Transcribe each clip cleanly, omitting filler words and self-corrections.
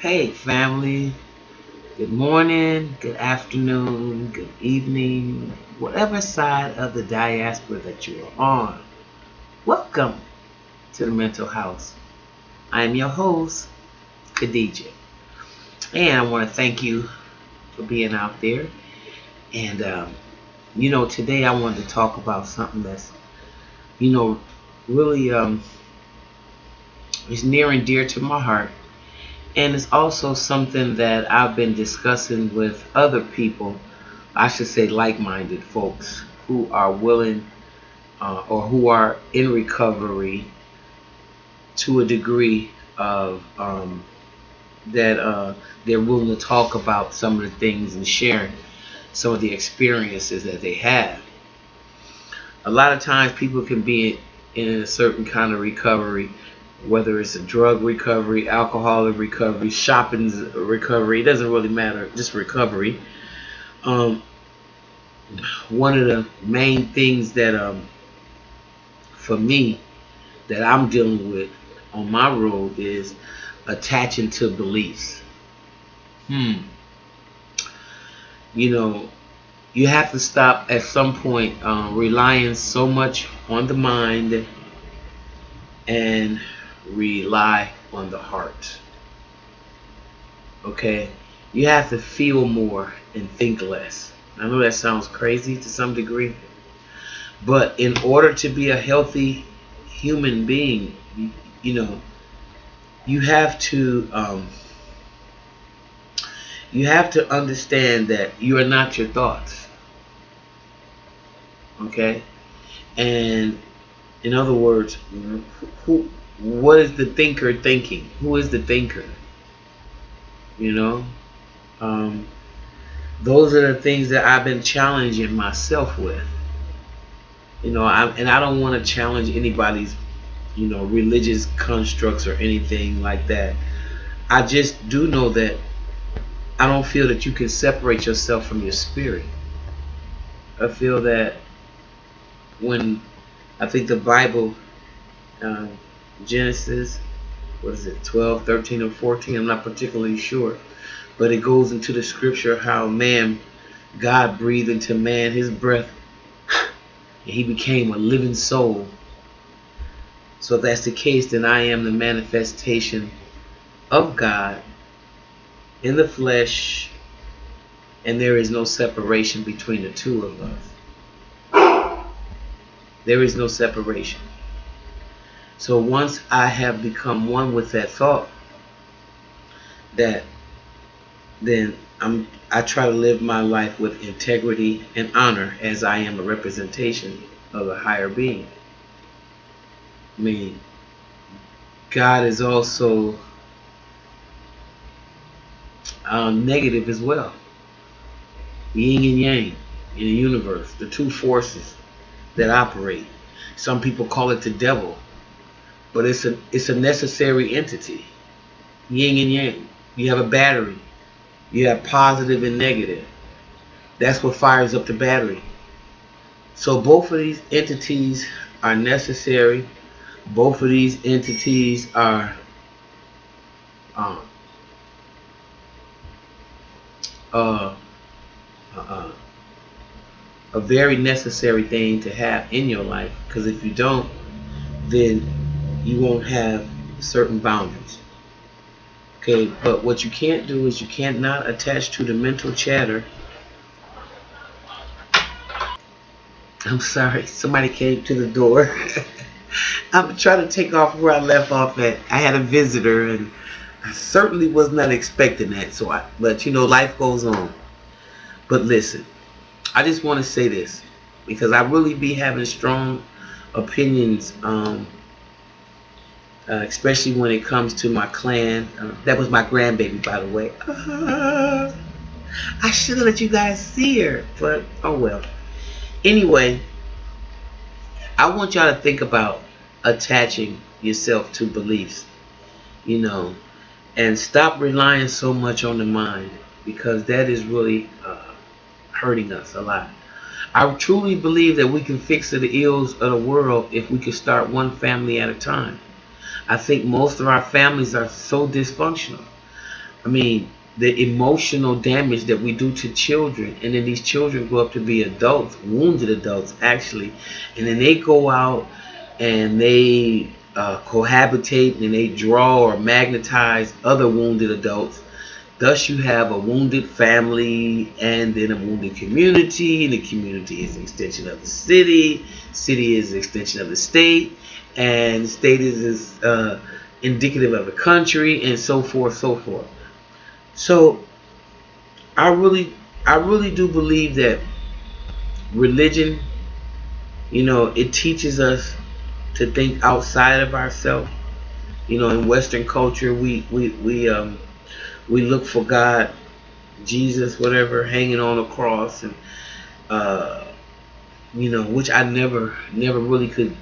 Hey, family. Good morning, good afternoon, good evening, whatever side of the diaspora that you are on. Welcome to the Mental House. I am your host, Khadija. And I want to thank you for being out there. And, today I wanted to talk about something that's, really is near and dear to my heart. And it's also something that I've been discussing with other people, I should say like-minded folks who are willing or who are in recovery to a degree of that they're willing to talk about some of the things and share some of the experiences that they have. A lot of times people can be in a certain kind of recovery, whether it's a drug recovery, alcoholic recovery, shopping recovery, it doesn't really matter, just recovery. One of the main things that for me that I'm dealing with on my road is attaching to beliefs. You know, you have to stop at some point relying so much on the mind and rely on the heart. Okay? You have to feel more and think less. I know that sounds crazy to some degree, but in order to be a healthy human being, you have to understand that you are not your thoughts. Okay? And in other words, what is the thinker thinking? Who is the thinker? You know, those are the things that I've been challenging myself with. I don't want to challenge anybody's, religious constructs or anything like that. I just do know that I don't feel that you can separate yourself from your spirit. I feel that when I think the Bible, Genesis, what is it, 12, 13, or 14, I'm not particularly sure, but it goes into the scripture how God breathed into man his breath, and he became a living soul. So if that's the case, then I am the manifestation of God in the flesh, and there is no separation between the two of us. There is no separation. So once I have become one with that thought, then I try to live my life with integrity and honor, as I am a representation of a higher being. I mean, God is also negative as well. Yin and yang in the universe, the two forces that operate. Some people call it the devil, but it's a necessary entity. Yin and yang. You have a battery. You have positive and negative. That's what fires up the battery. So both of these entities are necessary. Both of these entities are a very necessary thing to have in your life, because if you don't, then you won't have certain boundaries. Okay, but what you can't do is you can't not attach to the mental chatter. I'm sorry, somebody came to the door. I'm trying to take off where I left off at. I had a visitor, and I certainly was not expecting that. But life goes on. But listen, I just want to say this, because I really be having strong opinions, especially when it comes to my clan. That was my grandbaby, by the way. I should have let you guys see her, but oh well. Anyway, I want y'all to think about attaching yourself to beliefs, and stop relying so much on the mind, because that is really hurting us a lot. I truly believe that we can fix the ills of the world if we can start one family at a time. I think most of our families are so dysfunctional. I mean, the emotional damage that we do to children, and then these children grow up to be adults, wounded adults actually, and then they go out and they cohabitate and they draw or magnetize other wounded adults. Thus, you have a wounded family and then a wounded community. And the community is an extension of the city. City is an extension of the state, and the state is indicative of the country, and so forth, so forth. So I really, I really do believe that religion, it teaches us to think outside of ourselves. In Western culture, we look for God, Jesus, whatever, hanging on a cross, and uh, which I never really could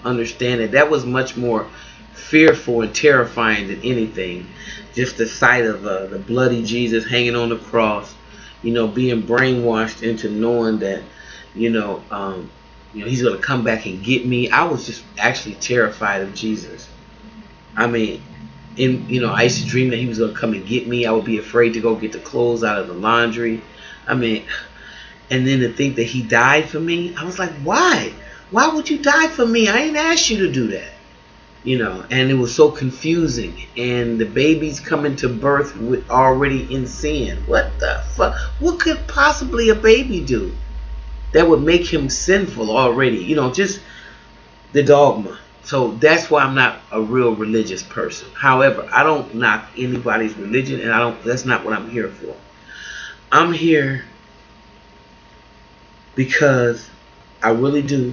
understand it. That was much more fearful and terrifying than anything. Just the sight of the bloody Jesus hanging on the cross, being brainwashed into knowing that, he's gonna come back and get me. I was just actually terrified of Jesus. I mean, I used to dream that he was gonna come and get me. I would be afraid to go get the clothes out of the laundry. I mean, and then to think that he died for me, I was like, why? Why would you die for me? I ain't asked you to do that. And it was so confusing. And the baby's coming to birth with already in sin. What the fuck? What could possibly a baby do that would make him sinful already? Just the dogma. So that's why I'm not a real religious person. However, I don't knock anybody's religion, and that's not what I'm here for. I'm here because I really do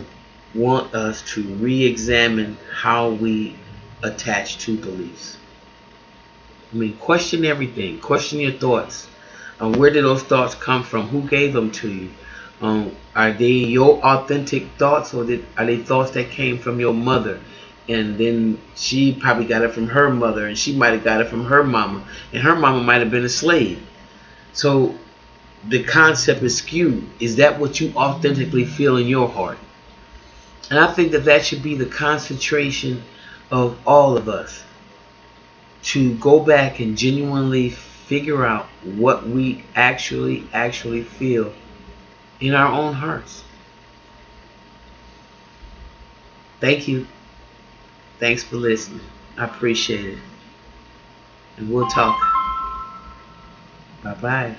want us to re-examine how we attach to beliefs. I mean, question everything. Question your thoughts. Where did those thoughts come from? Who gave them to you? Are they your authentic thoughts, or are they thoughts that came from your mother? And then she probably got it from her mother, and she might have got it from her mama, and her mama might have been a slave. So the concept is skewed. Is that what you authentically feel in your heart? And I think that should be the concentration of all of us, to go back and genuinely figure out what we actually feel in our own hearts. Thank you. Thanks for listening. I appreciate it. And we'll talk. Bye bye.